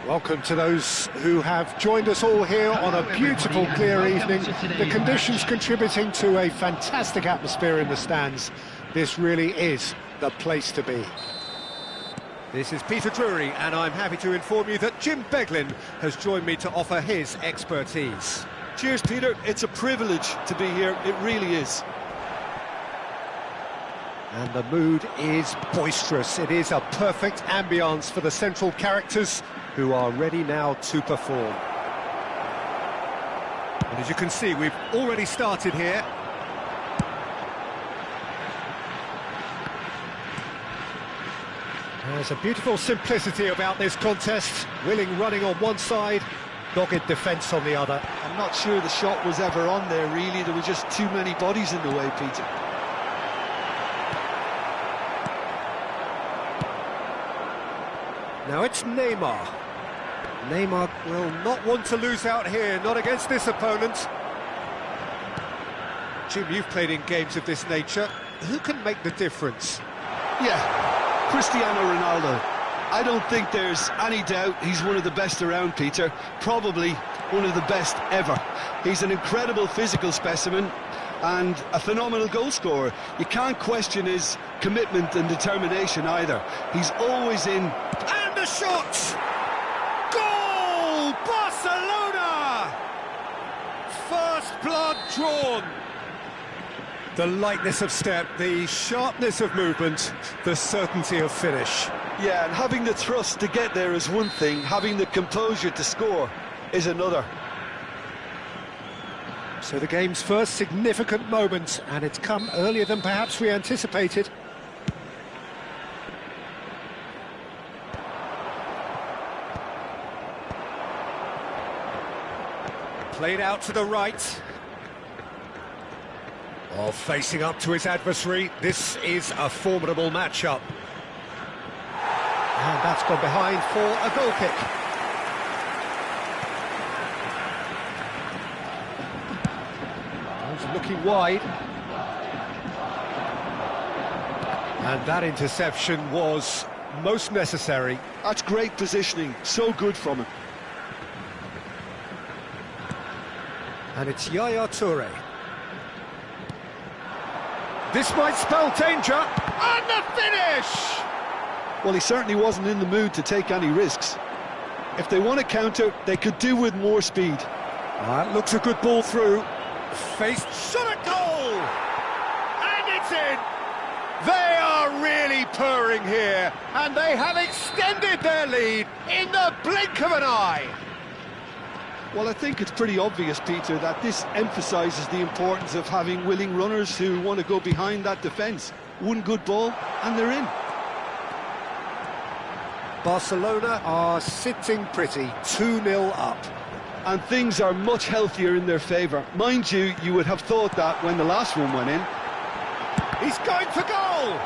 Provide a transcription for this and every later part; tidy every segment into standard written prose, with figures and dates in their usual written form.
Welcome to those who have joined us all here on a beautiful, clear evening. The conditions contributing to a fantastic atmosphere in the stands. This really is the place to be. This is Peter Drury, and I'm happy to inform you that Jim Beglin has joined me to offer his expertise. Cheers, Peter. It's a privilege to be here. It really is. And the mood is boisterous. It is a perfect ambience for the central characters who are ready now to perform. And as you can see, we've already started here. There's a beautiful simplicity about this contest. Willing running on one side, dogged defence on the other. I'm not sure the shot was ever on there, really. There were just too many bodies in the way, Peter. Now it's Neymar. Neymar will not want to lose out here, not against this opponent. Jim, you've played in games of this nature. Who can make the difference? Yeah, Cristiano Ronaldo. I don't think there's any doubt he's one of the best around, Peter. Probably one of the best ever. He's an incredible physical specimen and a phenomenal goal scorer. You can't question his commitment and determination either. He's always in. And the shot! Goal! Barcelona! First blood drawn. The lightness of step, the sharpness of movement, the certainty of finish. Yeah, and having the thrust to get there is one thing, having the composure to score is another. So the game's first significant moment, and it's come earlier than perhaps we anticipated. Played out to the right. Oh, facing up to his adversary, this is a formidable matchup. And that's gone behind for a goal kick. He's looking wide. And that interception was most necessary. That's great positioning, so good from him. And it's Yaya Toure. This might spell danger, and the finish! Well, he certainly wasn't in the mood to take any risks. If they want to counter, they could do with more speed. That looks a good ball through. Faced, shot at goal! And it's in! They are really purring here, and they have extended their lead in the blink of an eye. Well, I think it's pretty obvious, Peter, that this emphasises the importance of having willing runners who want to go behind that defence. One good ball, and they're in. Barcelona are sitting pretty, 2-0 up. And things are much healthier in their favour. Mind you, you would have thought that when the last one went in. He's going for goal!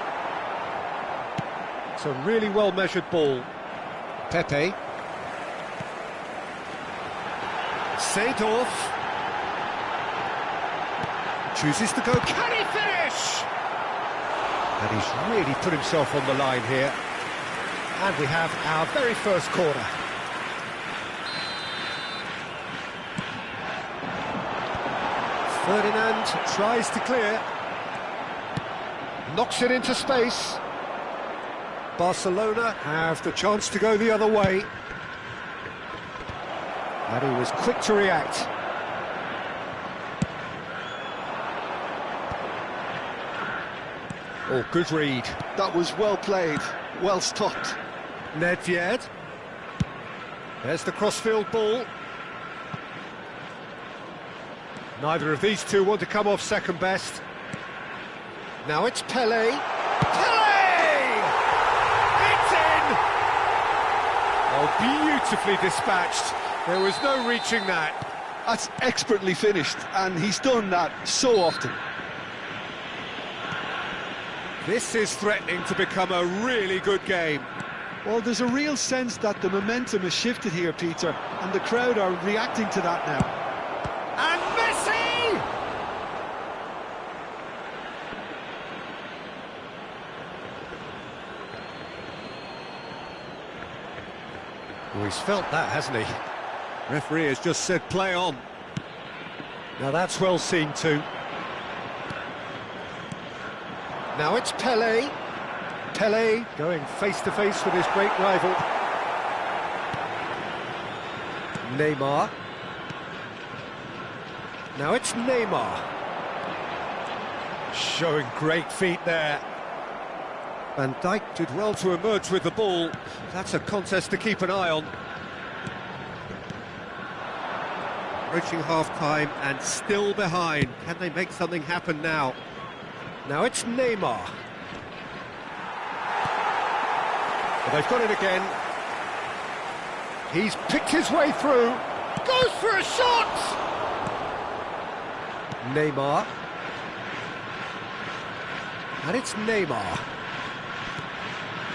It's a really well-measured ball. Pepe. Seedorf chooses to go. Can he finish? And he's really put himself on the line here. And we have our very first corner. Ferdinand tries to clear. Knocks it into space. Barcelona have the chance to go the other way. And he was quick to react. Oh, good read. That was well played, well stopped. Nedved. There's the crossfield ball. Neither of these two want to come off second best. Now it's Pelé. Pelé! It's in! Oh, beautifully dispatched. There was no reaching that. That's expertly finished, and he's done that so often. This is threatening to become a really good game. Well, there's a real sense that the momentum has shifted here, Peter, and the crowd are reacting to that now. And Messi! Well, he's felt that, hasn't he? Referee has just said play on. Now that's well seen too. Now it's Pelé. Pelé going face to face with his great rival. Neymar. Now it's Neymar. Showing great feet there. Van Dijk did well to emerge with the ball. That's a contest to keep an eye on. Approaching half-time and still behind. Can they make something happen now? Now it's Neymar. Well, they've got it again. He's picked his way through. Goes for a shot! Neymar. And it's Neymar.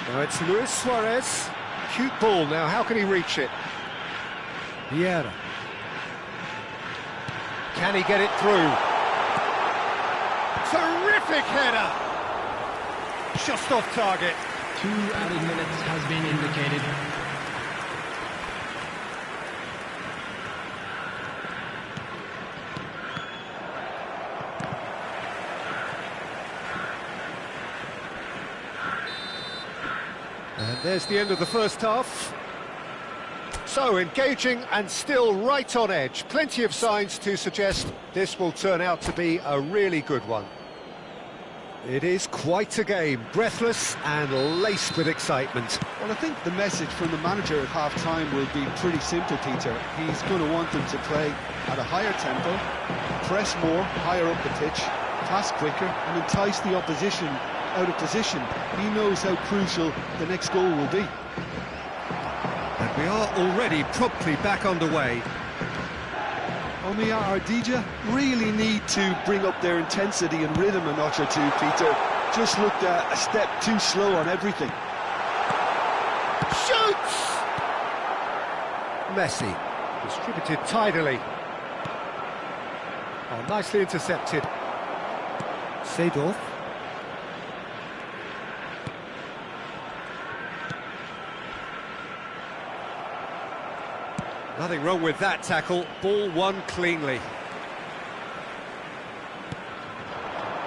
Now it's Luis Suarez. Cute ball now, how can he reach it? Vieira. Can he get it through? Terrific header! Just off target. 2 added minutes has been indicated. And there's the end of the first half. So, engaging and still right on edge. Plenty of signs to suggest this will turn out to be a really good one. It is quite a game, breathless and laced with excitement. Well, I think the message from the manager at half-time will be pretty simple, Peter. He's going to want them to play at a higher tempo, press more, higher up the pitch, pass quicker, and entice the opposition out of position. He knows how crucial the next goal will be. And we are already promptly back underway. Omiya Ardija really need to bring up their intensity and rhythm a notch or two, Peter. Just looked a step too slow on everything. Shoots! Messi, distributed tidily. Oh, nicely intercepted. Seedorf. Nothing wrong with that tackle, ball won cleanly.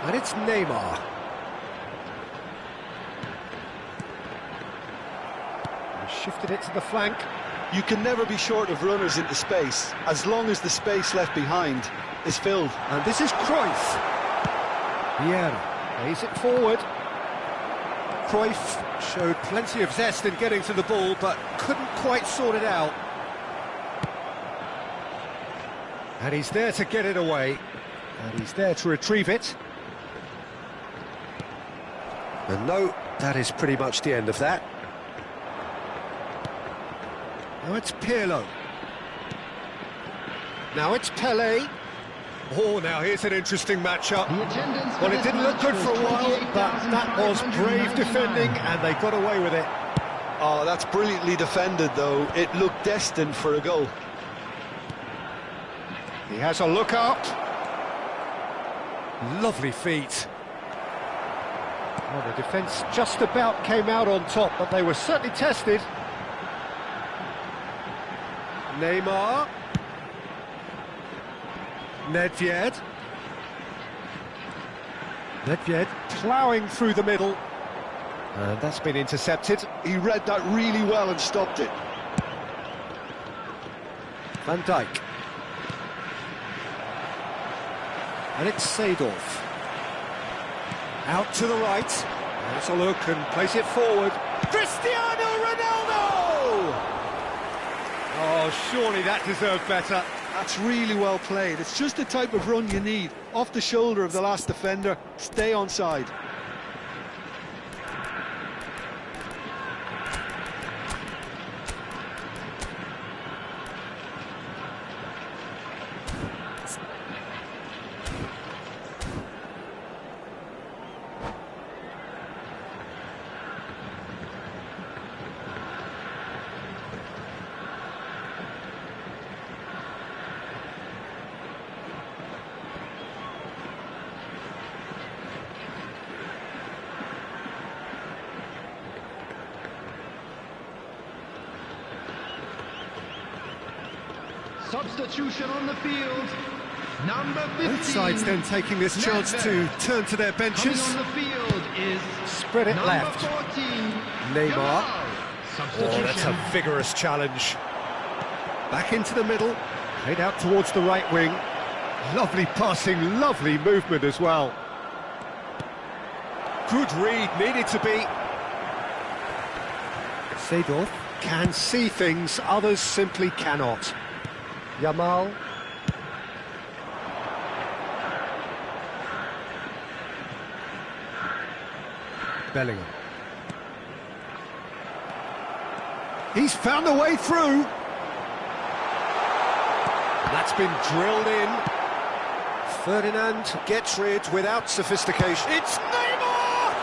And it's Neymar. He shifted it to the flank. You can never be short of runners into space, as long as the space left behind is filled. And this is Cruyff. Vieira plays it forward. Cruyff showed plenty of zest in getting to the ball, but couldn't quite sort it out. And he's there to get it away. And he's there to retrieve it. And no, that is pretty much the end of that. Now it's Pirlo. Now it's Pelé. Oh, now here's an interesting matchup. Well, it didn't look good for a while, but that was brave defending, and they got away with it. Oh, that's brilliantly defended, though. It looked destined for a goal. He has a look up. Lovely feet. Well, the defence just about came out on top, but they were certainly tested. Neymar. Nedved. Nedved ploughing through the middle. And that's been intercepted. He read that really well and stopped it. Van Dijk. And it's Seedorf. Out to the right. Let's a look and place it forward. Cristiano Ronaldo! Oh, surely that deserved better. That's really well played. It's just the type of run you need. Off the shoulder of the last defender. Stay onside. Substitution on the field. Number 15. Both sides then taking this chance to turn to their benches. Coming on the field is Spread it number left. 14. Neymar. Substitution. Oh, that's a vigorous challenge. Back into the middle, played out towards the right wing. Lovely passing, lovely movement as well. Good read, needed to be. Seedorf can see things, others simply cannot. Yamal. Bellingham. He's found a way through. That's been drilled in. Ferdinand gets rid without sophistication. It's Neymar!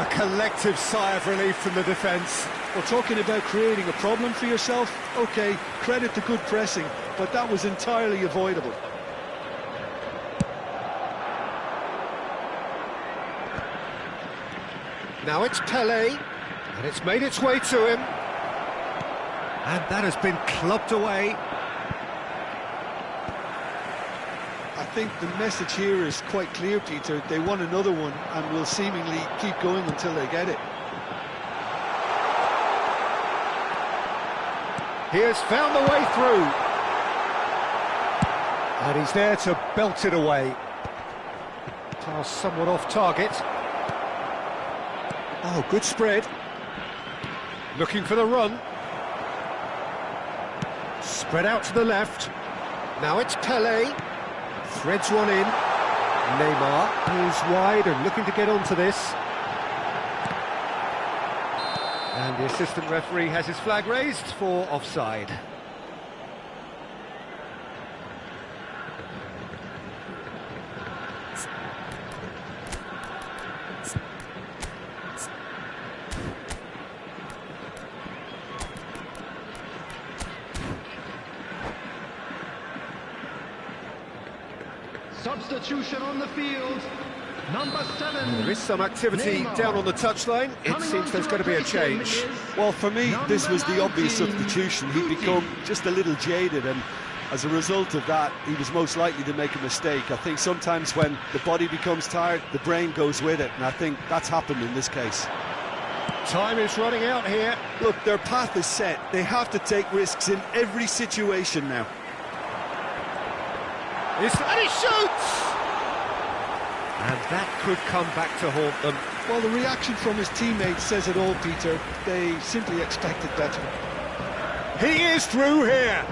A collective sigh of relief from the defence. Well, talking about creating a problem for yourself, OK, credit to good pressing, but that was entirely avoidable. Now it's Pelé, and it's made its way to him. And that has been clubbed away. I think the message here is quite clear, Peter. They want another one and will seemingly keep going until they get it. He has found the way through. And he's there to belt it away. Pass somewhat off target. Oh, good spread. Looking for the run. Spread out to the left. Now it's Pelé. Threads one in. Neymar is wide and looking to get onto this. And the assistant referee has his flag raised for offside. Substitution on the field. Number 7. There is some activity Neymar. down on the touchline. It seems there's going to be a change. Well, for me, this was the obvious substitution. He'd become just a little jaded, and as a result of that, he was most likely to make a mistake. I think sometimes when the body becomes tired, the brain goes with it, and I think that's happened in this case. Time is running out here. Look, their path is set. They have to take risks in every situation now. And he shoots! And that could come back to haunt them. Well, the reaction from his teammates says it all, Peter. They simply expected better. He is through here.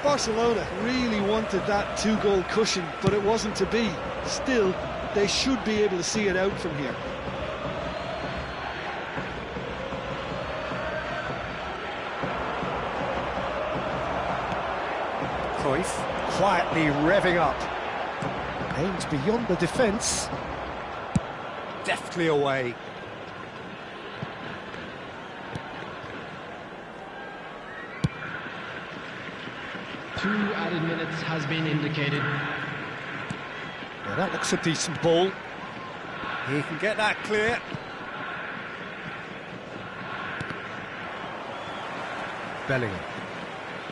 Barcelona really wanted that two-goal cushion, but it wasn't to be. Still, they should be able to see it out from here. Cruyff quietly revving up. Aims beyond the defence. Deftly away. Two added minutes has been indicated. Well, that looks a decent ball. He can get that clear. Bellingham.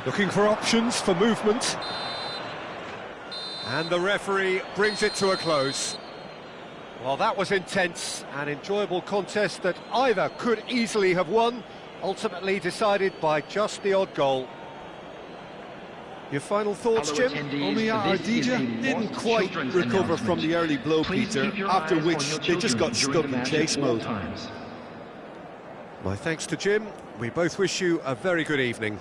Looking for options for movement. And the referee brings it to a close. Well, that was intense, an enjoyable contest that either could easily have won, ultimately decided by just the odd goal. Your final thoughts, Jim? Omiya Ardija didn't quite recover from the early blow, Peter, after which they just got stuck in chase mode. My thanks to Jim. We both wish you a very good evening.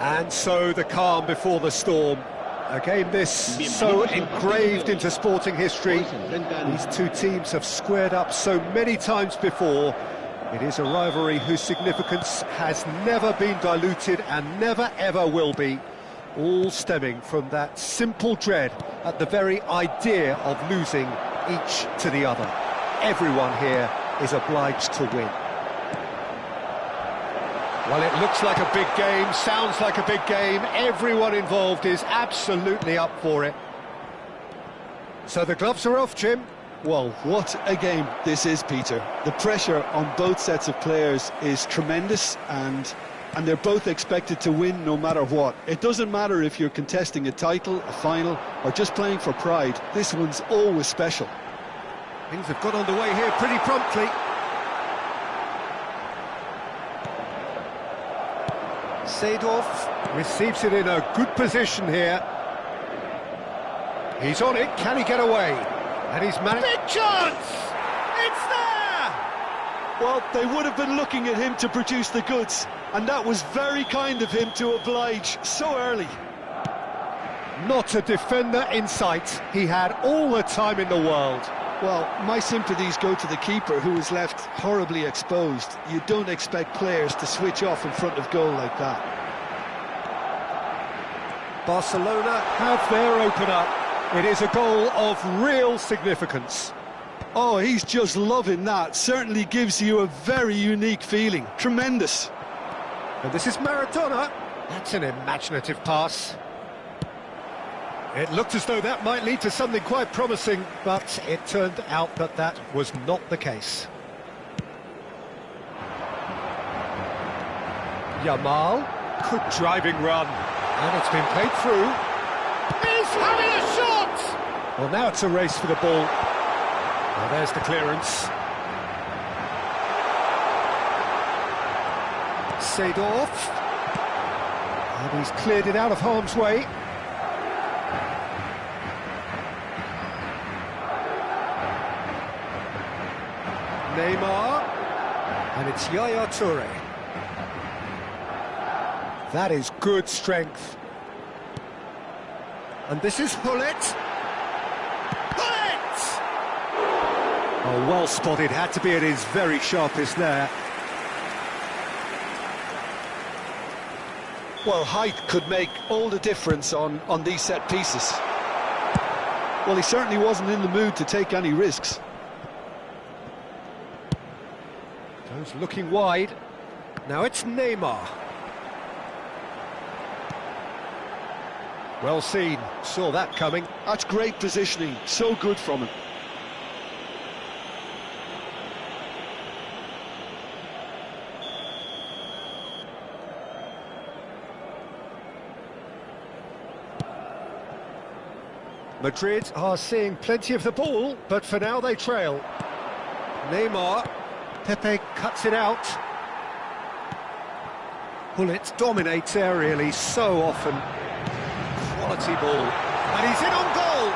And so the calm before the storm. A game this so engraved into sporting history. These two teams have squared up so many times before. It is a rivalry whose significance has never been diluted and never ever will be. All stemming from that simple dread at the very idea of losing each to the other. Everyone here is obliged to win. Well, it looks like a big game, sounds like a big game. Everyone involved is absolutely up for it. So the gloves are off, Jim. Well, what a game this is, Peter. The pressure on both sets of players is tremendous, and they're both expected to win no matter what. It doesn't matter if you're contesting a title, a final, or just playing for pride. This one's always special. Things have got underway here pretty promptly. Seedorf receives it in a good position here. He's on it, can he get away? And he's managed... Big chance! It's there! Well, they would have been looking at him to produce the goods, and that was very kind of him to oblige so early. Not a defender in sight. He had all the time in the world. Well, my sympathies go to the keeper, who was left horribly exposed. You don't expect players to switch off in front of goal like that. Barcelona have their opener. It is a goal of real significance. Oh, he's just loving that. Certainly gives you a very unique feeling. Tremendous. And this is Maradona. That's an imaginative pass. It looked as though that might lead to something quite promising, but it turned out that that was not the case. Yamal, good driving run, and it's been played through. He's having a shot! Well, now it's a race for the ball. Well, there's the clearance. Seedorf, and he's cleared it out of harm's way. Neymar, and it's Yaya Toure. That is good strength. And this is Gullit. Gullit! Oh, well spotted, had to be at his very sharpest there. Well, height could make all the difference on these set pieces. Well, he certainly wasn't in the mood to take any risks. Goes looking wide. Now it's Neymar. Well seen, saw that coming. That's great positioning, so good from him. Madrid are seeing plenty of the ball, but for now they trail. Neymar, Pepe cuts it out. Gullit dominates aerially so often. Quality ball, and he's in on goal!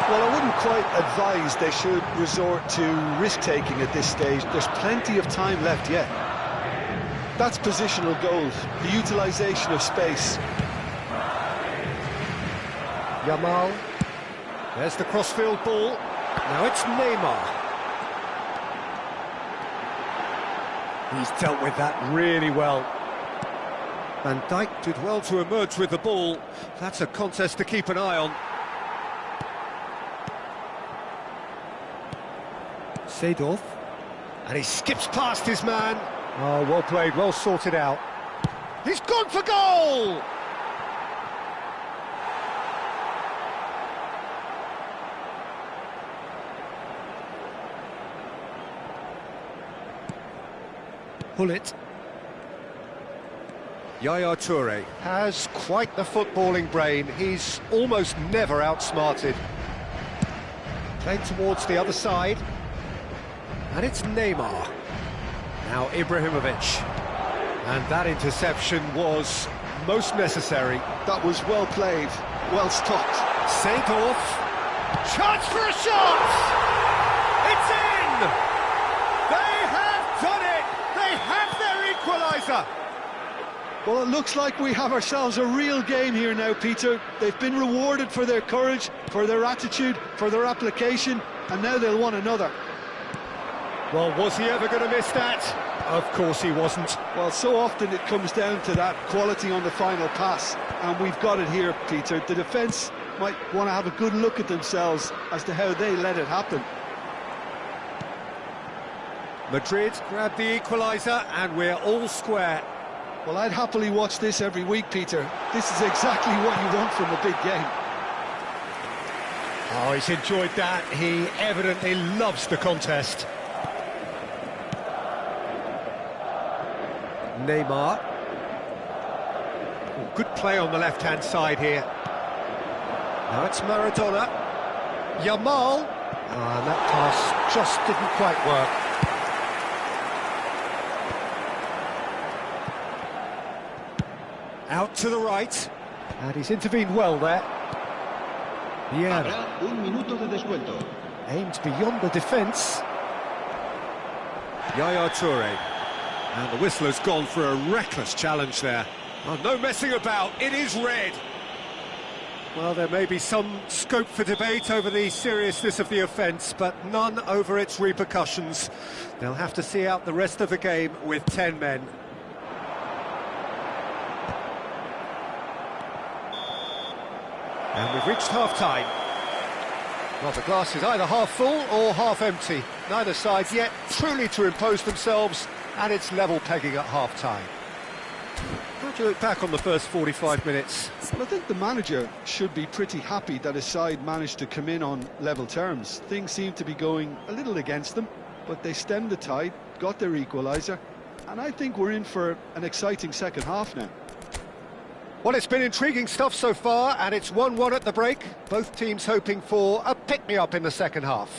Well, I wouldn't quite advise they should resort to risk-taking at this stage. There's plenty of time left yet. That's positional goal, the utilisation of space. Yamal, there's the crossfield ball, now it's Neymar. He's dealt with that really well. Van Dijk did well to emerge with the ball. That's a contest to keep an eye on. Seedorf. And he skips past his man. Oh, well played, well sorted out. He's gone for goal! Hullet. Yaya Toure has quite the footballing brain. He's almost never outsmarted. Played towards the other side. And it's Neymar. Now Ibrahimovic. And that interception was most necessary. That was well played, well stopped. Sent off. Chance for a shot! It's in! They have done it! They have their equaliser! Well, it looks like we have ourselves a real game here now, Peter. They've been rewarded for their courage, for their attitude, for their application, and now they'll want another. Well, was he ever going to miss that? Of course he wasn't. Well, so often it comes down to that quality on the final pass, and we've got it here, Peter. The defence might want to have a good look at themselves as to how they let it happen. Madrid grabbed the equaliser, and we're all square. Well, I'd happily watch this every week, Peter. This is exactly what you want from a big game. Oh, he's enjoyed that. He evidently loves the contest. Neymar. Oh, good play on the left-hand side here. Now it's Maradona. Yamal. And that pass just didn't quite work. Out to the right. And he's intervened well there. Yeah. Habrá un minuto de descuento. Aimed beyond the defence. Yaya Toure. And the whistler's gone for a reckless challenge there. Oh, no messing about, it is red. Well, there may be some scope for debate over the seriousness of the offence, but none over its repercussions. They'll have to see out the rest of the game with 10 men. And we've reached half-time. Well, the glass is either half full or half empty. Neither side's yet truly to impose themselves, and it's level pegging at half-time. How do you look back on the first 45 minutes? Well, I think the manager should be pretty happy that his side managed to come in on level terms. Things seem to be going a little against them, but they stemmed the tide, got their equaliser, and I think we're in for an exciting second half now. Well, it's been intriguing stuff so far, and it's 1-1 at the break. Both teams hoping for a pick-me-up in the second half.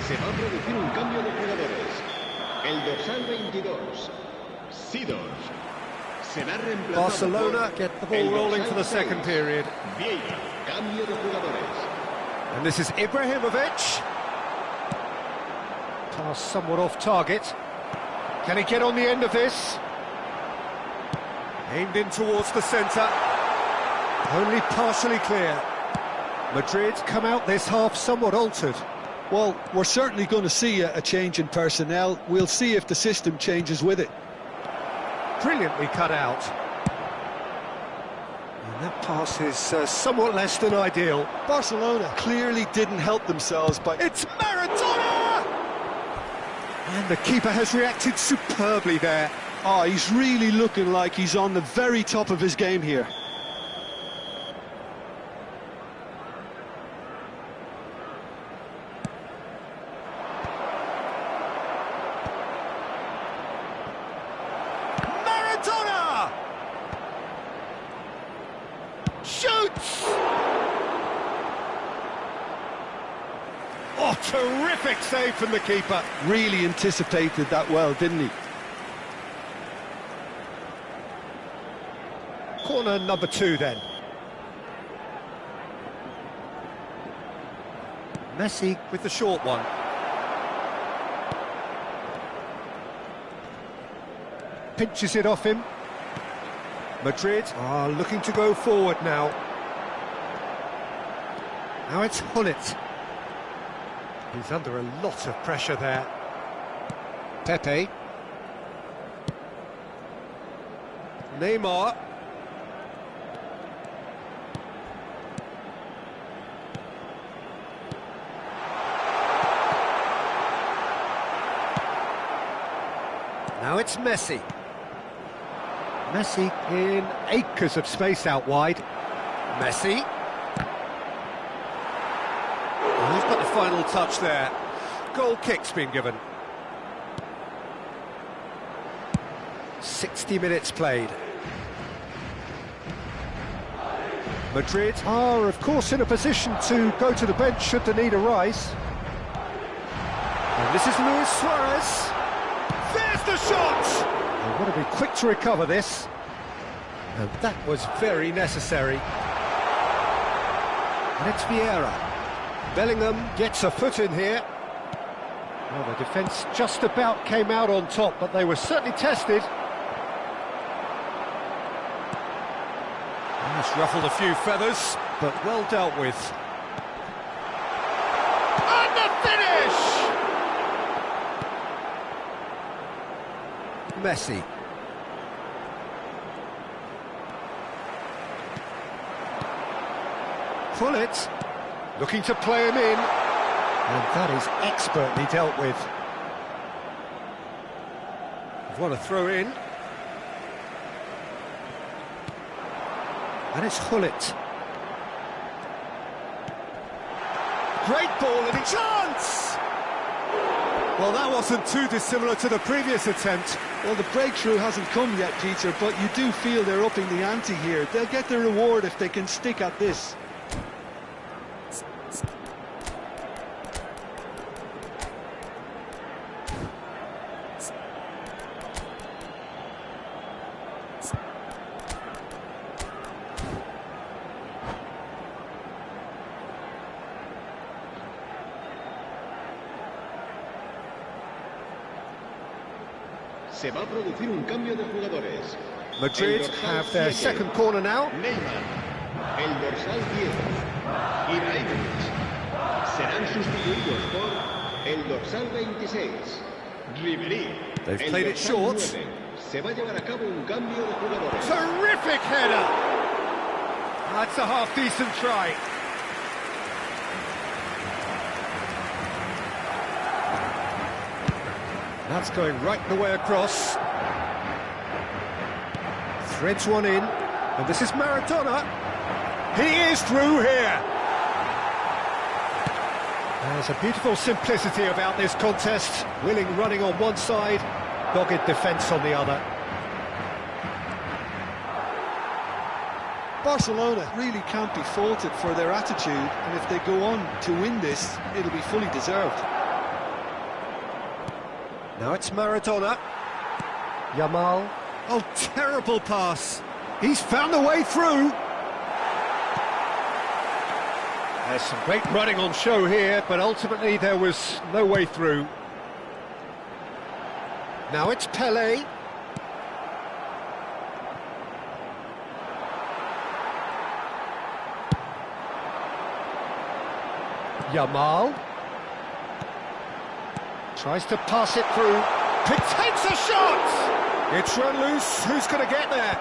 Se va a producir un cambio de jugadores. El dorsal 22, Seedorf, será reemplazado Barcelona por get the ball el rolling dorsal for the 6, second period. Vieira, cambio de jugadores. And this is Ibrahimovic. Pass somewhat off target. Can he get on the end of this? Aimed in towards the centre. Only partially clear. Madrid come out this half somewhat altered. Well, we're certainly going to see a change in personnel. We'll see if the system changes with it. Brilliantly cut out. And that pass is somewhat less than ideal. Barcelona clearly didn't help themselves by... It's Maradona! And the keeper has reacted superbly there. Oh, he's really looking like he's on the very top of his game here. Maradona! Shoots! Oh, terrific save from the keeper. Really anticipated that well, didn't he? Corner number 2 then. Messi with the short one. pinches it off him. Madrid are looking to go forward now. Now it's Gullit. He's under a lot of pressure there. Pepe. Neymar. Now it's Messi. Messi in acres of space out wide. Messi. Oh, he's got the final touch there. Goal kick's been given. 60 minutes played. Madrid are, of course, in a position to go to the bench should the need arise. And this is Luis Suarez. There's the shot! They've got to be quick to recover this. And that was very necessary. And it's Vieira. Bellingham gets a foot in here. Well, the defence just about came out on top, but they were certainly tested. It's ruffled a few feathers, but well dealt with. And the finish! Messi. Gullit, looking to play him in. And that is expertly dealt with. They've won a throw in. And it's Gullit. Great ball and a chance! Well, that wasn't too dissimilar to the previous attempt. Well, the breakthrough hasn't come yet, Peter, but you do feel they're upping the ante here. They'll get the reward if they can stick at this. Se va a producir un cambio de jugadores. Madrid have their second corner now. Neymar, el dorsal 10, Ibrahimovic. Serán sustituidos por el dorsal 26, Ribery. They've played it short. 9. Se va a llevar a cabo un cambio de jugadores. Terrific header! That's a half-decent try. That's going right the way across. Threads one in, and this is Maradona. He is through here. There's a beautiful simplicity about this contest. Willing running on one side, dogged defence on the other. Barcelona really can't be faulted for their attitude, and if they go on to win this, it'll be fully deserved. Now it's Maradona. Yamal. Oh, terrible pass. He's found a way through. There's some great running on show here, but ultimately there was no way through. Now it's Pelé. Yamal. Tries to pass it through. Takes a shot! It's run loose. Who's going to get there?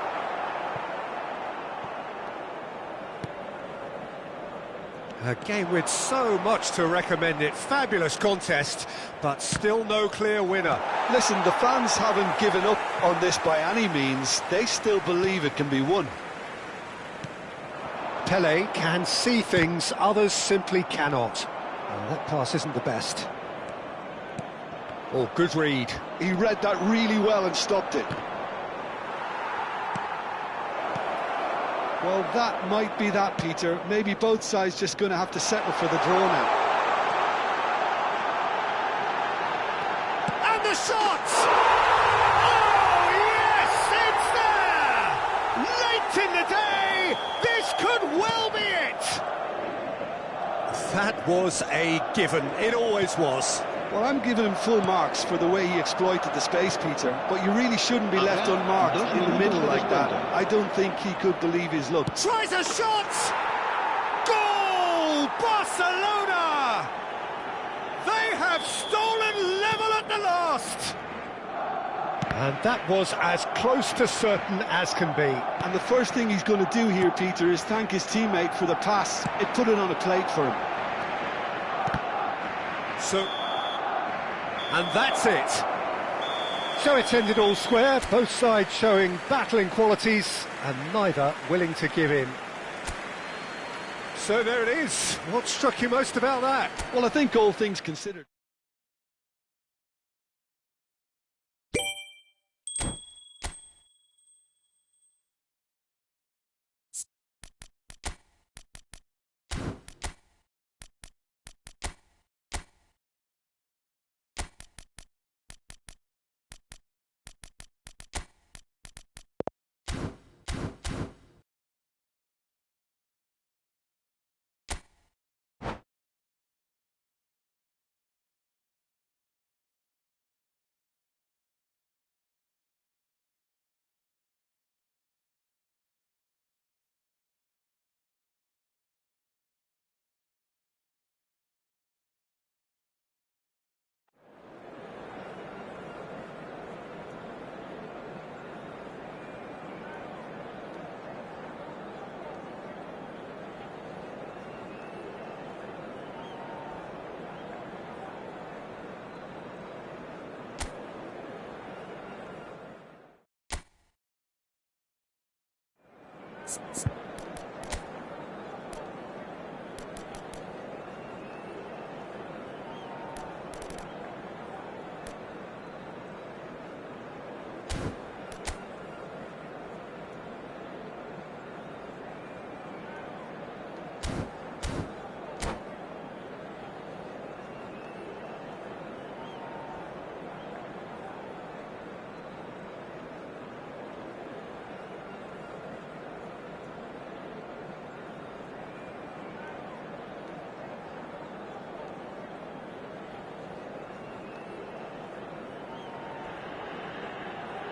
A game with so much to recommend it. Fabulous contest, but still no clear winner. Listen, the fans haven't given up on this by any means. They still believe it can be won. Pelé can see things others simply cannot. Oh, that pass isn't the best. Oh, good read. He read that really well and stopped it. Well, that might be that, Peter. Maybe both sides just going to have to settle for the draw now. And the shot! Oh, yes, it's there! Late in the day, this could well be it! That was a given. It always was. Well, I'm giving him full marks for the way he exploited the space, Peter, but you really shouldn't be left unmarked in the middle like that. I don't think he could believe his luck. Tries a shot! Goal! Barcelona! They have stolen level at the last! And that was as close to certain as can be. And the first thing he's going to do here, Peter, is thank his teammate for the pass. It put it on a plate for him. And that's it. So it's ended all square, both sides showing battling qualities and neither willing to give in. So there it is. What struck you most about that? Well, I think all things considered.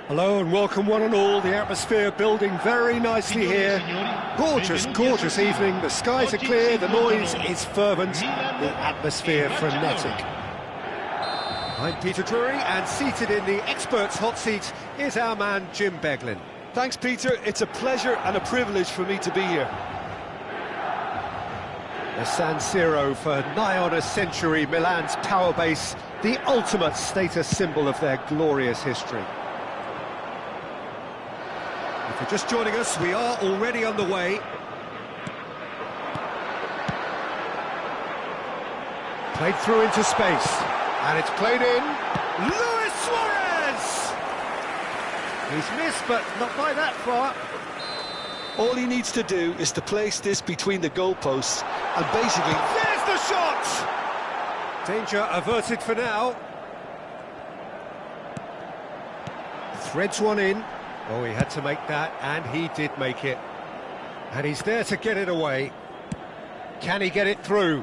Hello and welcome one and all. The atmosphere building very nicely here. Gorgeous, gorgeous evening. The skies are clear, the noise is fervent, the atmosphere frenetic. I'm Peter Drury, and seated in the experts' hot seat is our man Jim Beglin. Thanks, Peter. It's a pleasure and a privilege for me to be here. The San Siro for nigh on a century, Milan's power base, the ultimate status symbol of their glorious history. If you're just joining us, we are already on the way. Played through into space, and it's played in. Luis Suarez! He's missed, but not by that far. All he needs to do is to place this between the goalposts, and basically... There's the shot! Danger averted for now. Threads one in. Oh, he had to make that, and he did make it. And he's there to get it away. Can he get it through?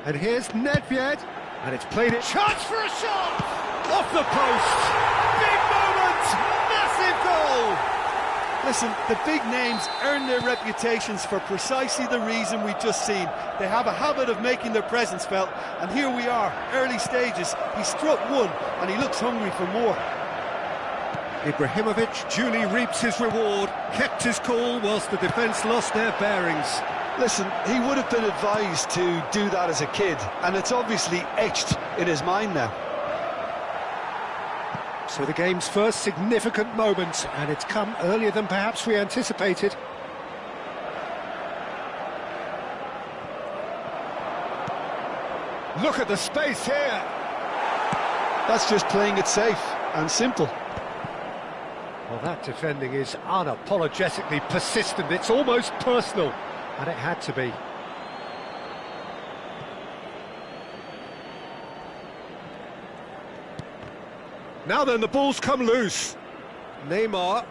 And here's Nedved, and it's played it. Chance for a shot! Off the post! Big moment! Massive goal! Listen, the big names earn their reputations for precisely the reason we've just seen. They have a habit of making their presence felt, and here we are, early stages. He struck one, and he looks hungry for more. Ibrahimovic duly reaps his reward, kept his cool whilst the defence lost their bearings. Listen, he would have been advised to do that as a kid, and it's obviously etched in his mind now. So the game's first significant moment, and it's come earlier than perhaps we anticipated. Look at the space here. That's just playing it safe and simple. Well, that defending is unapologetically persistent. It's almost personal, and it had to be. Now then, the ball's come loose. Neymar.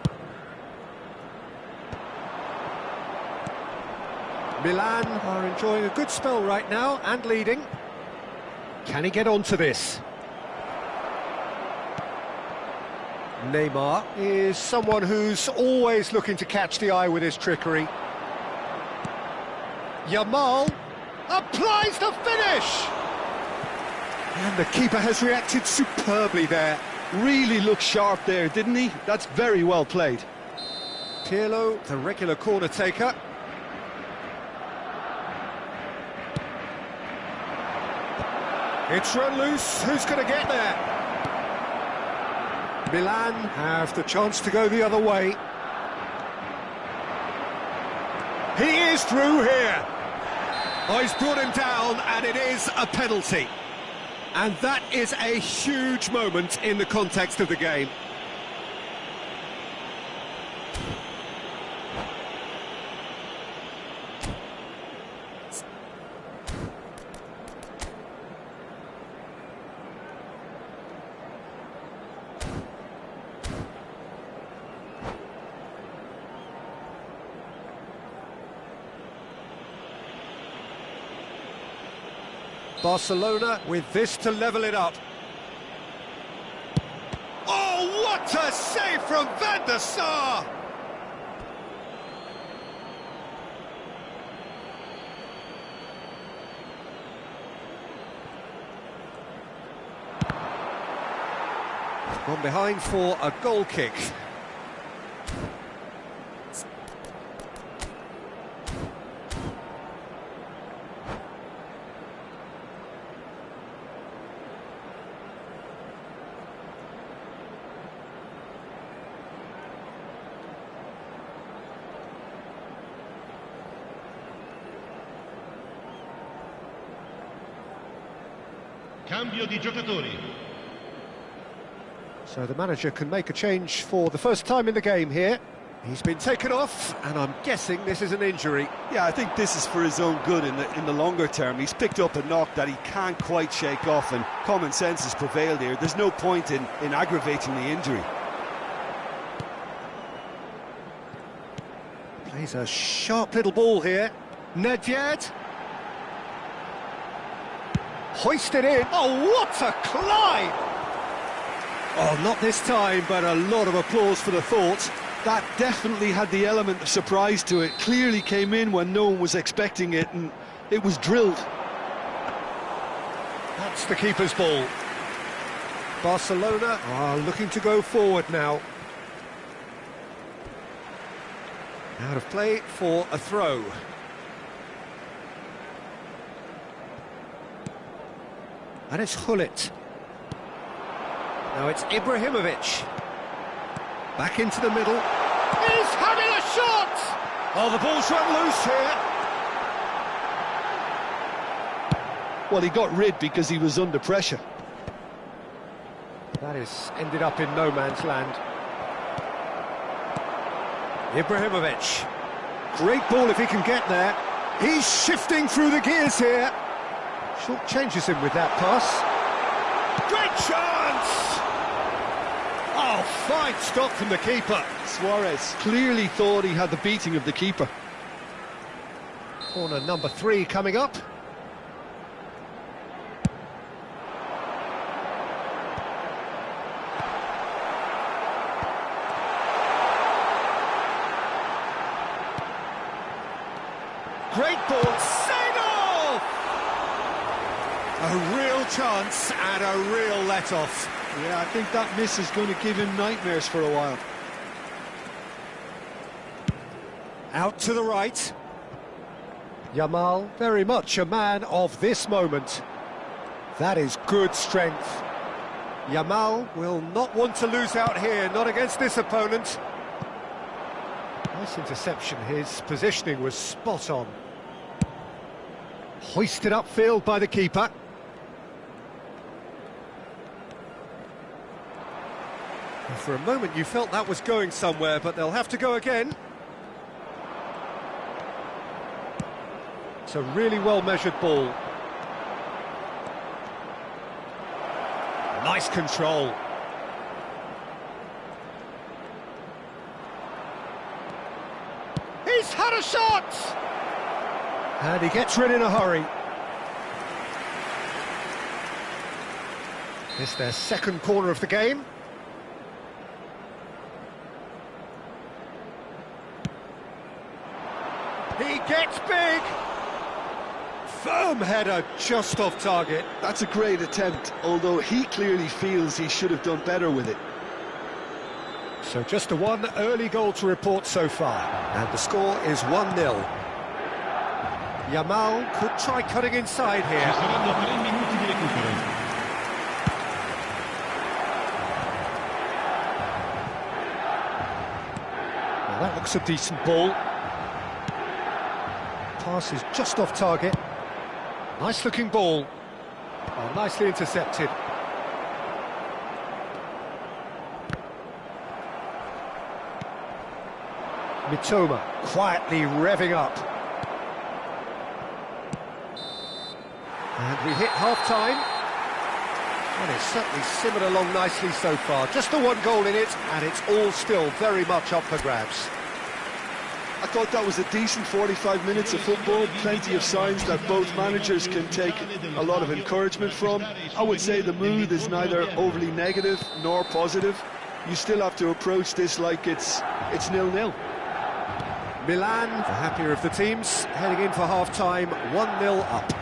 Milan are enjoying a good spell right now and leading. Can he get onto this? Neymar is someone who's always looking to catch the eye with his trickery. Yamal applies the finish! And the keeper has reacted superbly there. Really looked sharp there, didn't he? That's very well played. Pirlo, the regular corner taker. It's run loose, who's going to get there? Milan have the chance to go the other way. He is through here. Oh, he's brought him down, and it is a penalty. And that is a huge moment in the context of the game. Barcelona with this to level it up. Oh, what a save from Van der Sar! Gone behind for a goal kick. Cambio di giocatori. So the manager can make a change for the first time in the game here. He's been taken off, and I'm guessing this is an injury. Yeah, I think this is for his own good in the longer term. He's picked up a knock that he can't quite shake off, and common sense has prevailed here. There's no point in aggravating the injury. Plays a sharp little ball here. Nedved. Hoisted in. Oh, what a climb! Oh, not this time, but a lot of applause for the thought. That definitely had the element of surprise to it. Clearly came in when no one was expecting it, and it was drilled. That's the keeper's ball. Barcelona are looking to go forward now. Out of play for a throw. And it's Gullit. Now it's Ibrahimovic. Back into the middle. He's having a shot! Oh, the ball's run loose here. Well, he got rid because he was under pressure. That is ended up in no man's land. Ibrahimovic. Great ball if he can get there. He's shifting through the gears here. Short changes him with that pass. Great chance! Oh, fine stop from the keeper. Suarez clearly thought he had the beating of the keeper. Corner number 3 coming up. Great ball, Seedorf! A real chance and a real let-off. Yeah, I think that miss is going to give him nightmares for a while. Out to the right. Yamal, very much a man of this moment. That is good strength. Yamal will not want to lose out here, not against this opponent. Nice interception, his positioning was spot on. Hoisted upfield by the keeper. And for a moment you felt that was going somewhere, but they'll have to go again. It's a really well-measured ball. Nice control. He's had a shot! And he gets rid in a hurry. It's their second corner of the game. He gets big! Firm header just off target. That's a great attempt, although he clearly feels he should have done better with it. So just the one early goal to report so far. And the score is 1-0. Yamal could try cutting inside Ci here. saranno 3 minuti di recupero. Now that looks a decent ball. Pass is just off target. Nice looking ball. Oh, nicely intercepted. Mitoma quietly revving up. And we hit half-time. And it's certainly simmered along nicely so far. Just the one goal in it, and it's all still very much up for grabs. I thought that was a decent 45 minutes of football, plenty of signs that both managers can take a lot of encouragement from. I would say the mood is neither overly negative nor positive. You still have to approach this like it's 0-0. Milan, the happier of the teams, heading in for half-time, 1-0 up.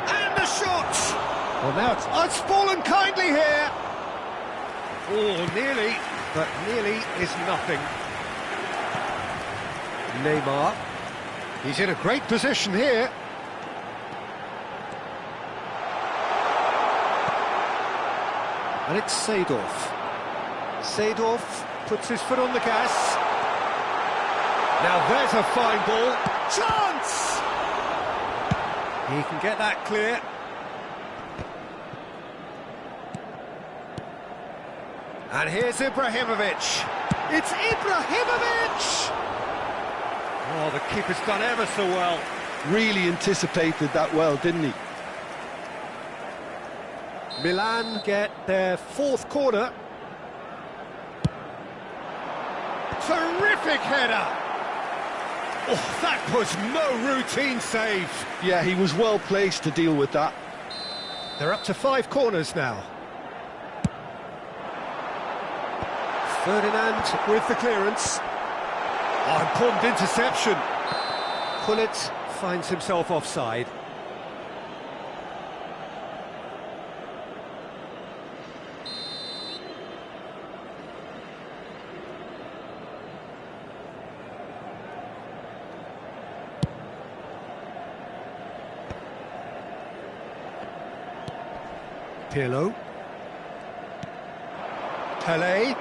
And the shot! Well, now it's fallen kindly here. Oh, nearly, but nearly is nothing. Neymar. He's in a great position here. And it's Seedorf. Seedorf puts his foot on the gas. Now there's a fine ball. Chance! He can get that clear. And here's Ibrahimovic. It's Ibrahimovic! Oh, the keeper's done ever so well. Really anticipated that well, didn't he? Milan get their fourth corner. Terrific header! Oh, that was no routine save. Yeah, he was well placed to deal with that. They're up to 5 corners now. Ferdinand with the clearance. Oh, important interception. Gullit finds himself offside. Pirlo. Pele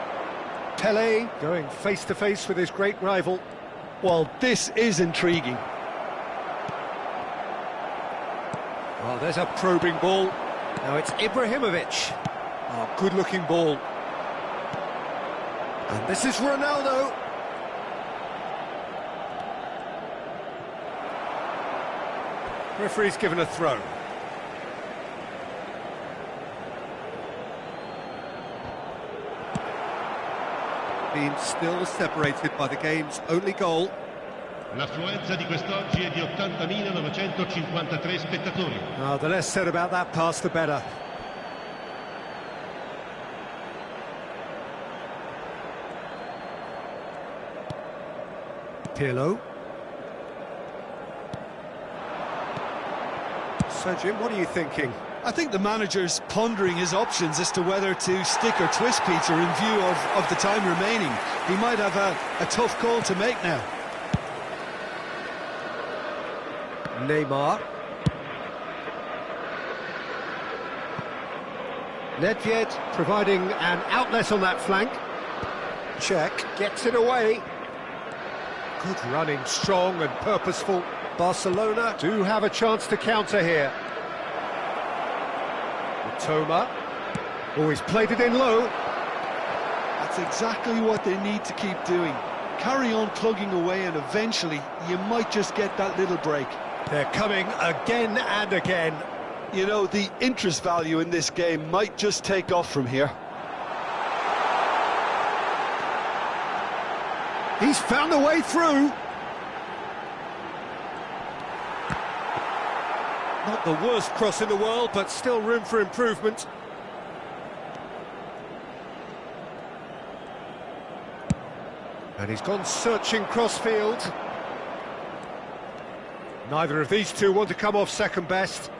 going face-to-face with his great rival. Well, this is intriguing. Oh, there's a probing ball. Now it's Ibrahimovic. Oh, good-looking ball. And this is Ronaldo. Referee's given a throw. Being still separated by the game's only goal. L'affluenza di quest'oggi è di 80.953 spettatori. Oh, the less said about that pass, the better. Pirlo. So, Jim, what are you thinking? I think the manager's pondering his options as to whether to stick or twist Peter in view of the time remaining. He might have a tough call to make now. Neymar. Nedved providing an outlet on that flank. Cech gets it away. Good running, strong and purposeful. Barcelona do have a chance to counter here. Mitoma. Oh, he's played it in low. That's exactly what they need to keep doing. Carry on plugging away and eventually you might just get that little break. They're coming again and again. You know, the interest value in this game might just take off from here. He's found a way through. Not the worst cross in the world, but still room for improvement. And he's gone searching crossfield. Neither of these two want to come off second best.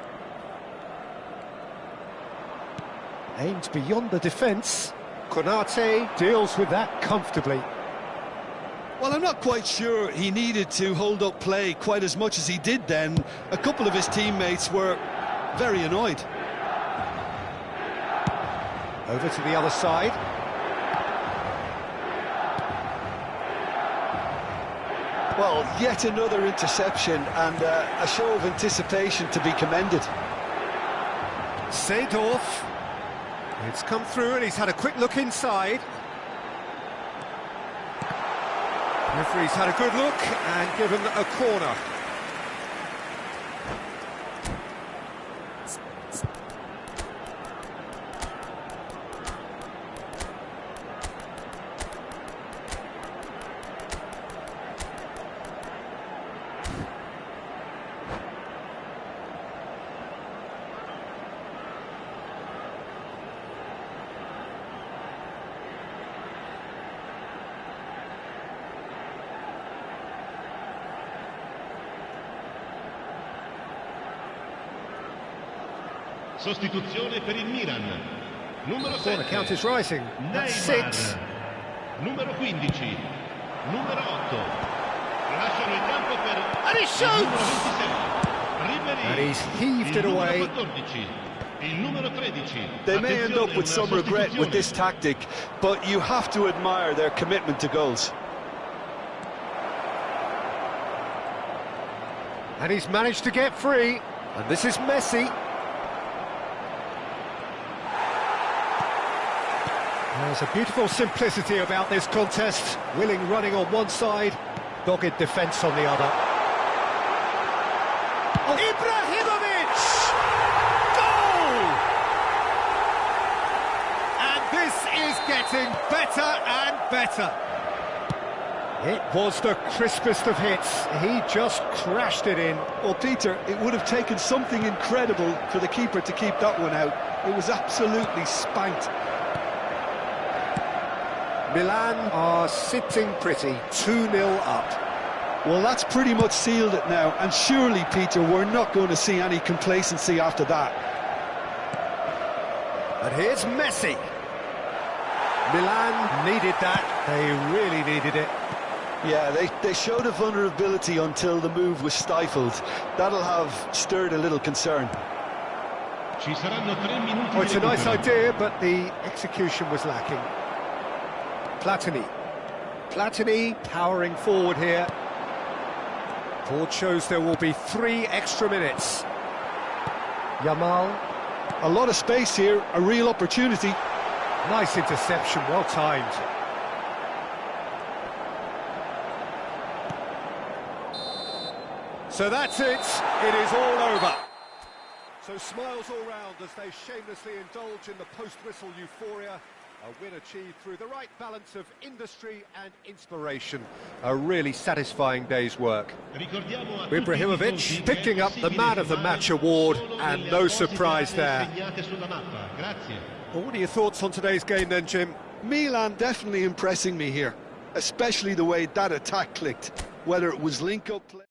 Aimed beyond the defence. Konate deals with that comfortably. Well, I'm not quite sure he needed to hold up play quite as much as he did then. A couple of his teammates were very annoyed. Over to the other side. Well, yet another interception and a show of anticipation to be commended. Seedorf. It's come through and he's had a quick look inside. Referee's had a good look and given a corner. Sostituzione per il Milan. Numero 7. Corner count is rising. That's 6. Numero 15. Numero 8. Lasciano il campo per And he shoots! il numero 26. Ribéry. And he's heaved it away. Il numero 14. Il numero 13. They may end up with some regret with this tactic, but you have to admire their commitment to goals. And he's managed to get free. And this is Messi. There's a beautiful simplicity about this contest. Willing running on one side, dogged defence on the other. Oh. Ibrahimovic! Goal! And this is getting better and better. It was the crispest of hits. He just crashed it in. Well, Peter, it would have taken something incredible for the keeper to keep that one out. It was absolutely spanked. Milan are sitting pretty, 2-0 up. Well, that's pretty much sealed it now, and surely, Peter, we're not going to see any complacency after that. And here's Messi. Milan needed that, they really needed it. Yeah, they showed a vulnerability until the move was stifled. That'll have stirred a little concern. Ci saranno 3 minuti. Oh, it's a nice idea, but the execution was lacking. Platini powering forward here. Board shows there will be 3 extra minutes. Yamal. A lot of space here, a real opportunity. Nice interception, well timed. So that's it, it is all over. So smiles all round as they shamelessly indulge in the post-whistle euphoria. A win achieved through the right balance of industry and inspiration. A really satisfying day's work. Ibrahimovic picking up the Man of the Match award, and no surprise there. Well, what are your thoughts on today's game then, Jim? Milan definitely impressing me here, especially the way that attack clicked, whether it was link-up play.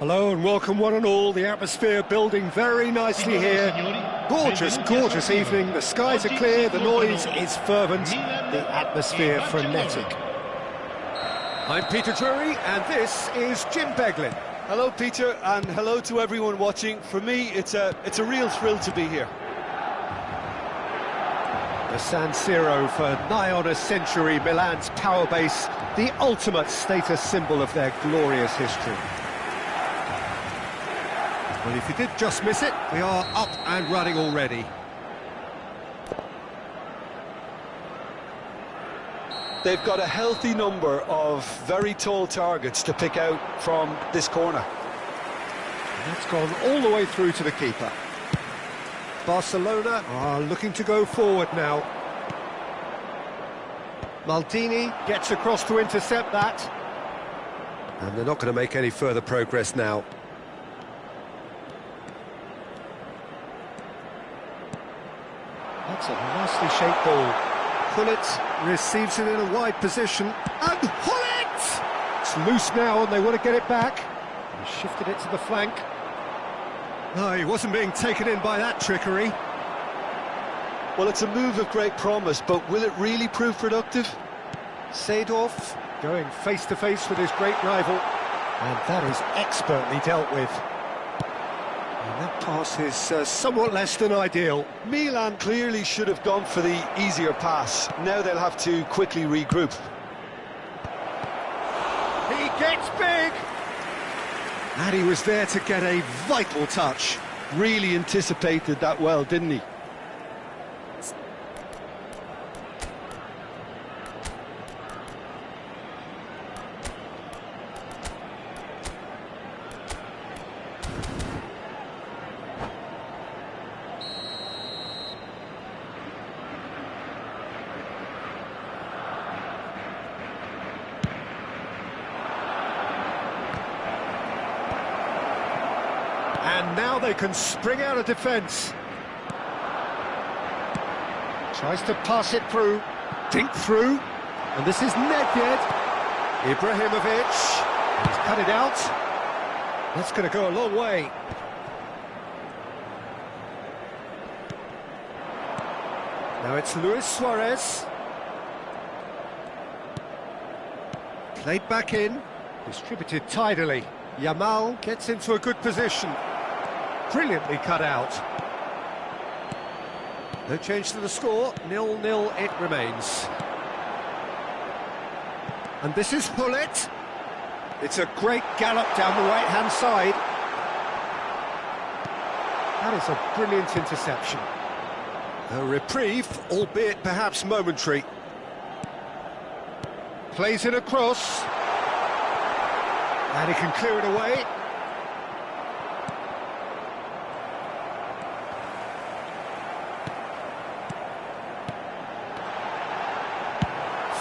Hello and welcome one and all. The atmosphere building very nicely here. Gorgeous, gorgeous evening. The skies are clear, the noise is fervent, the atmosphere frenetic. I'm Peter Drury and this is Jim Beglin. Hello, Peter, and hello to everyone watching. For me, it's a real thrill to be here. The San Siro for nigh on a century, Milan's power base, the ultimate status symbol of their glorious history. Well, if you did just miss it, we are up and running already. They've got a healthy number of very tall targets to pick out from this corner. And that's gone all the way through to the keeper. Barcelona are looking to go forward now. Maldini gets across to intercept that. And they're not going to make any further progress now. That's a nicely shaped ball. Gullit receives it in a wide position. And Gullit! It's loose now and they want to get it back. He shifted it to the flank. No, he wasn't being taken in by that trickery. Well, it's a move of great promise, but will it really prove productive? Seedorf going face-to-face with his great rival. And that is expertly dealt with. And that pass is somewhat less than ideal. Milan clearly should have gone for the easier pass. Now they'll have to quickly regroup. He gets big! And he was there to get a vital touch. Really anticipated that well, didn't he? And now they can spring out of defence. Tries to pass it through, dink through, and this is Nedved. Ibrahimovic, he's cut it out. That's going to go a long way. Now it's Luis Suarez. Played back in, distributed tidily. Yamal gets into a good position. Brilliantly cut out. No change to the score, 0-0 it remains. And this is Gullit. It's a great gallop down the right-hand side. That is a brilliant interception. A reprieve, albeit perhaps momentary. Plays it across. And he can clear it away.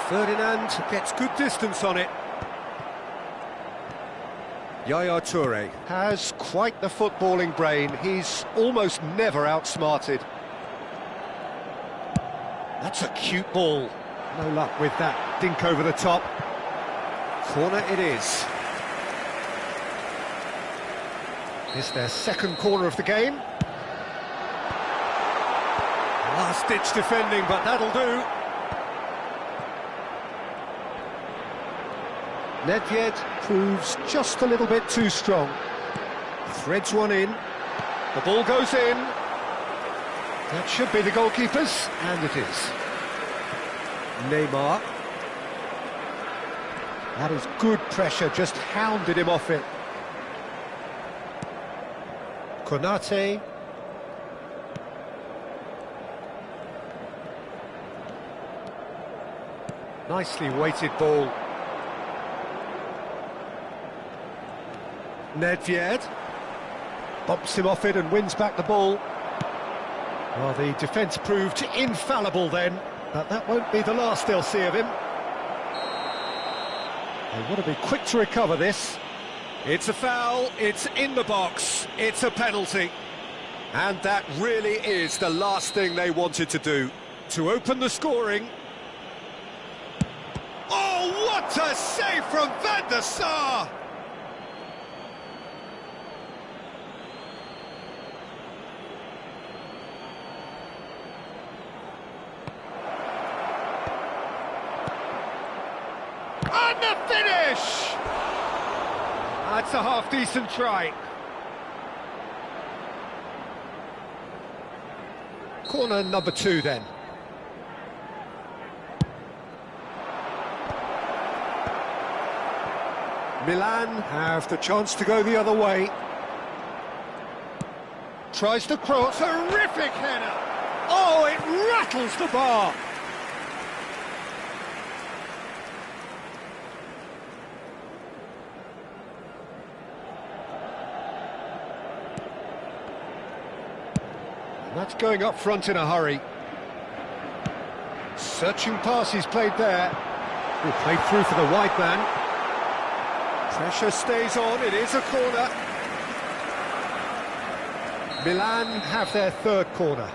Ferdinand gets good distance on it. Yaya Toure has quite the footballing brain. He's almost never outsmarted. That's a cute ball. No luck with that dink over the top. Corner it is. It's their second corner of the game. Last-ditch defending, but that'll do. Nedved proves just a little bit too strong. Threads one in. The ball goes in. That should be the goalkeeper's, and it is. Neymar. That is good pressure, just hounded him off it. Konate. Nicely weighted ball. Nedved bumps him off it and wins back the ball. Well, the defence proved infallible then, but that won't be the last they'll see of him. They want to be quick to recover this. It's a foul, it's in the box, it's a penalty. And that really is the last thing they wanted to do, to open the scoring. Oh, what a save from Van der Sar! And the finish! That's a half-decent try. Corner number 2 then. Milan have the chance to go the other way. Tries to cross, terrific header! Oh, it rattles the bar! And that's going up front in a hurry. Searching pass he's played there. He played through for the wide man. Pressure stays on, it is a corner. Milan have their 3rd corner.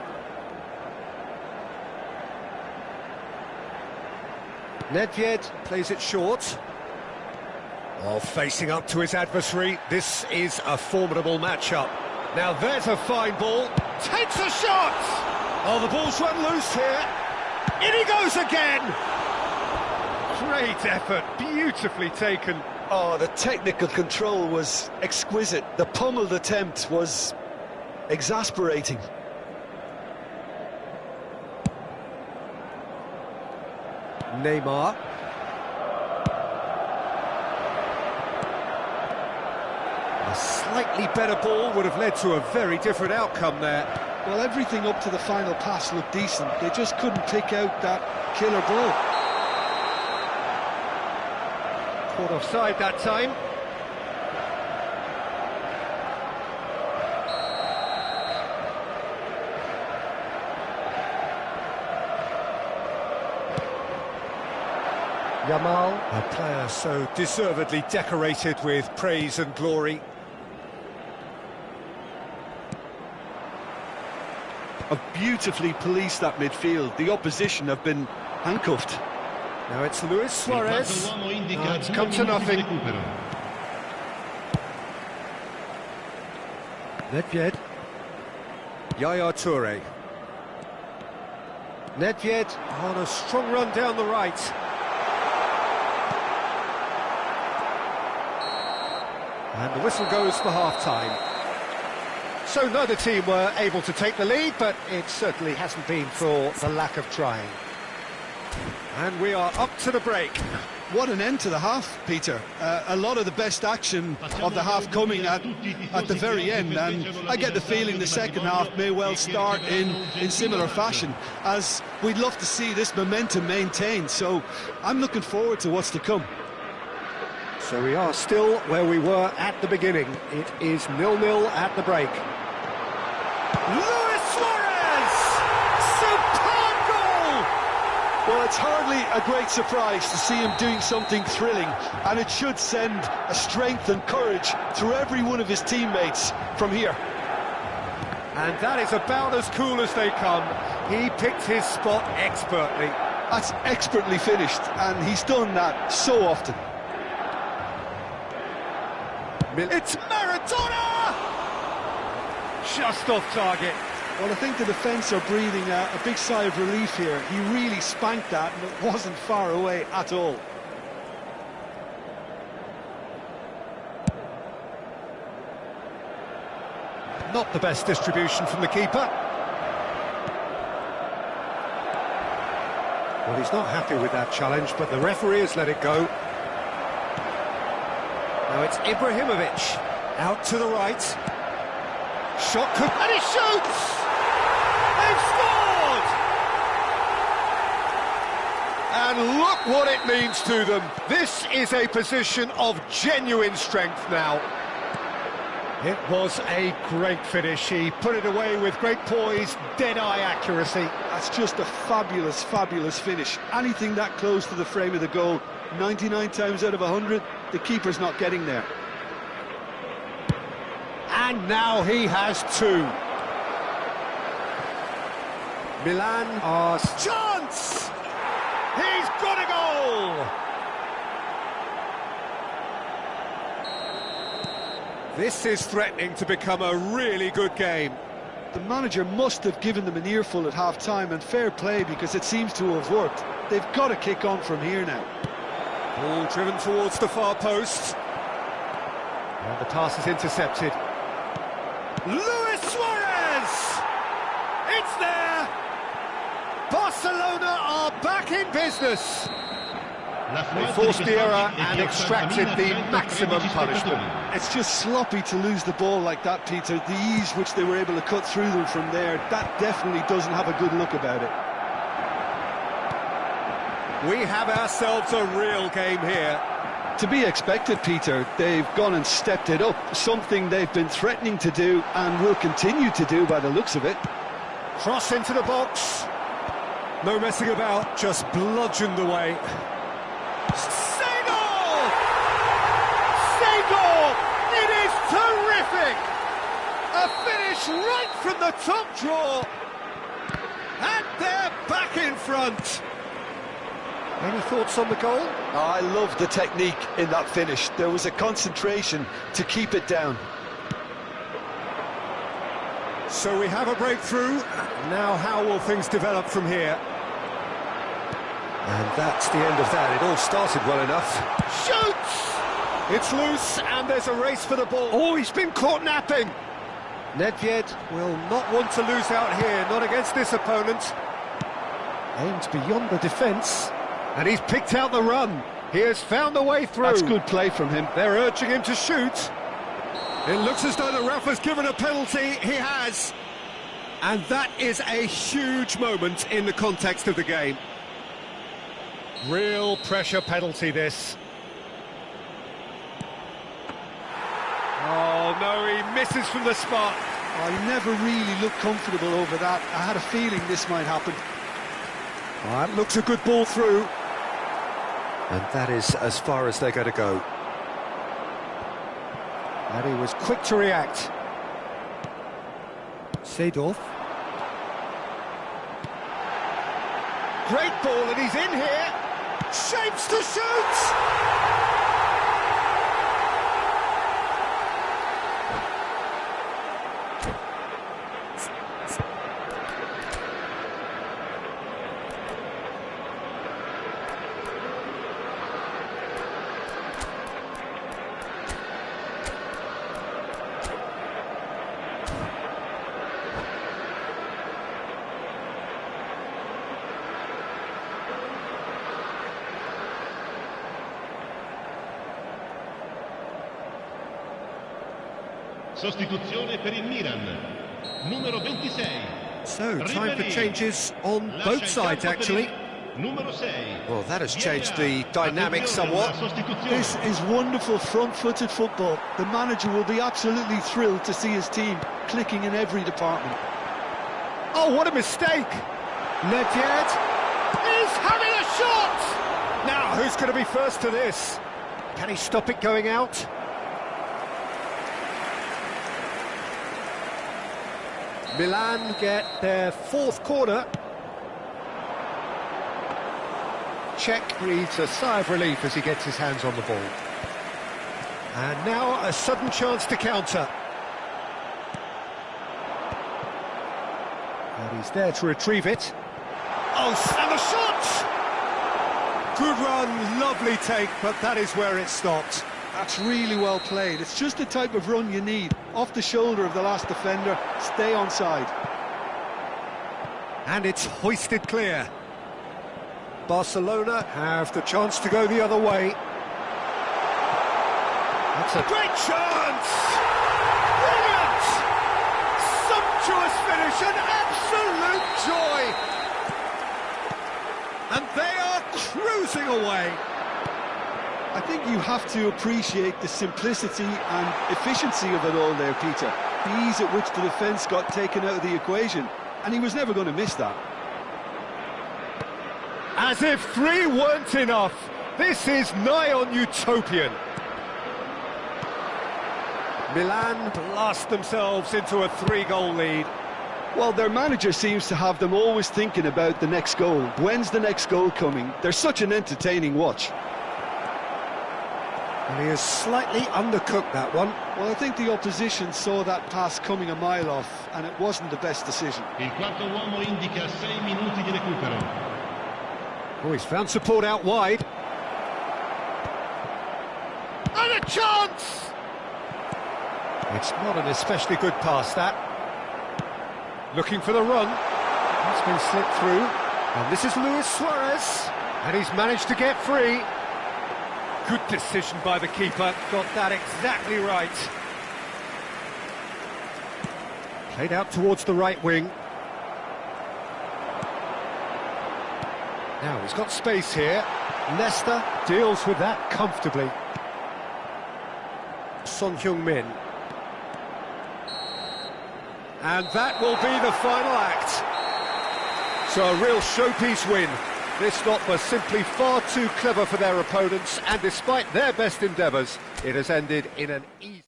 Nedved plays it short. Oh, facing up to his adversary, this is a formidable matchup. Now there's a fine ball, takes a shot! Oh, the ball's run loose here. In he goes again! Great effort, beautifully taken. Oh, the technical control was exquisite. The pummeled attempt was exasperating. Neymar. A slightly better ball would have led to a very different outcome there. Well, everything up to the final pass looked decent. They just couldn't pick out that killer ball. Caught offside that time. Yamal, a player so deservedly decorated with praise and glory. Have beautifully policed that midfield. The opposition have been handcuffed. Now it's Luis Suarez. It's come to nothing. Nedved. Yaya Toure. Nedved on a strong run down the right. And the whistle goes for half-time. So neither team were able to take the lead, but it certainly hasn't been for the lack of trying. And we are up to the break. What an end to the half, Peter. A lot of the best action of the half coming at the very end, and I get the feeling the second half may well start in similar fashion, as we'd love to see this momentum maintained, so I'm looking forward to what's to come. So we are still where we were at the beginning. It is 0-0 at the break. Luis Suarez! Superb goal! Well, it's hardly a great surprise to see him doing something thrilling, and it should send a strength and courage through every one of his teammates from here. And that is about as cool as they come. He picked his spot expertly. That's expertly finished, and he's done that so often. It's Maradona! Just off target. Well, I think the defence are breathing a big sigh of relief here. He really spanked that, and it wasn't far away at all. Not the best distribution from the keeper. Well, he's not happy with that challenge, but the referee has let it go. Now it's Ibrahimovic, out to the right. Shot could... and he shoots! They've scored! And look what it means to them. This is a position of genuine strength now. It was a great finish. He put it away with great poise, dead-eye accuracy. That's just a fabulous, fabulous finish. Anything that close to the frame of the goal, 99 times out of 100, the keeper's not getting there. And now he has two. Milan are... chance! He's got a goal! This is threatening to become a really good game. The manager must have given them an earful at half-time, and fair play, because it seems to have worked. They've got to kick on from here now. Ball driven towards the far post. And the pass is intercepted. Luis Suarez! It's there! Barcelona are back in business. They forced the error and extracted the maximum punishment. It's just sloppy to lose the ball like that, Peter. The ease which they were able to cut through them from there, that definitely doesn't have a good look about it. We have ourselves a real game here. To be expected, Peter. They've gone and stepped it up, something they've been threatening to do and will continue to do by the looks of it. Cross into the box. No messing about, just bludgeoned away. Segal! Segal! It is terrific! A finish right from the top draw. And they're back in front. Any thoughts on the goal? I love the technique in that finish. There was a concentration to keep it down. So we have a breakthrough. Now how will things develop from here? And that's the end of that. It all started well enough. Shoots! It's loose and there's a race for the ball. Oh, he's been caught napping. Nedved will not want to lose out here, not against this opponent. Aims beyond the defence. And he's picked out the run. He has found a way through. That's good play from him. They're urging him to shoot. It looks as though the ref has given a penalty. He has. And that is a huge moment in the context of the game. Real pressure penalty, this. Oh, no, he misses from the spot. I never really looked comfortable over that. I had a feeling this might happen. That looks a good ball through. And that is as far as they're going to go. And he was quick to react. Seedorf. Great ball, and he's in here. Shapes to shoot! Sostituzione per il Milan, numero 26. So, time for changes on both sides, actually. Numero 6. Well, that has changed the dynamic somewhat. This is wonderful front-footed football. The manager will be absolutely thrilled to see his team clicking in every department. Oh, what a mistake! Nedved is having a shot! Now, who's going to be first to this? Can he stop it going out? Milan get their fourth corner. Cech breathes a sigh of relief as he gets his hands on the ball. And now a sudden chance to counter. And he's there to retrieve it. Oh, and the shot! Good run, lovely take, but that is where it stopped. That's really well played. It's just the type of run you need. Off the shoulder of the last defender, stay onside. And it's hoisted clear. Barcelona have the chance to go the other way. That's a great chance! Brilliant! Sumptuous finish, an absolute joy! And they are cruising away. I think you have to appreciate the simplicity and efficiency of it all there, Peter. The ease at which the defence got taken out of the equation, and he was never going to miss that. As if three weren't enough, this is nigh on utopian. Milan blast themselves into a 3-goal lead. Well, their manager seems to have them always thinking about the next goal. When's the next goal coming? They're such an entertaining watch. And he has slightly undercooked that one. Well, I think the opposition saw that pass coming a mile off, and it wasn't the best decision. Il quarto uomo indica 6 minuti di recupero. Oh, he's found support out wide. Chance! It's not an especially good pass, that. Looking for the run. It's been slipped through. And this is Luis Suarez. And he's managed to get free. Good decision by the keeper. Got that exactly right. Played out towards the right wing. Now he's got space here. Leicester deals with that comfortably. Son Heung-min. And that will be the final act. So a real showpiece win. This lot was simply far too clever for their opponents, and despite their best endeavours, it has ended in an easy...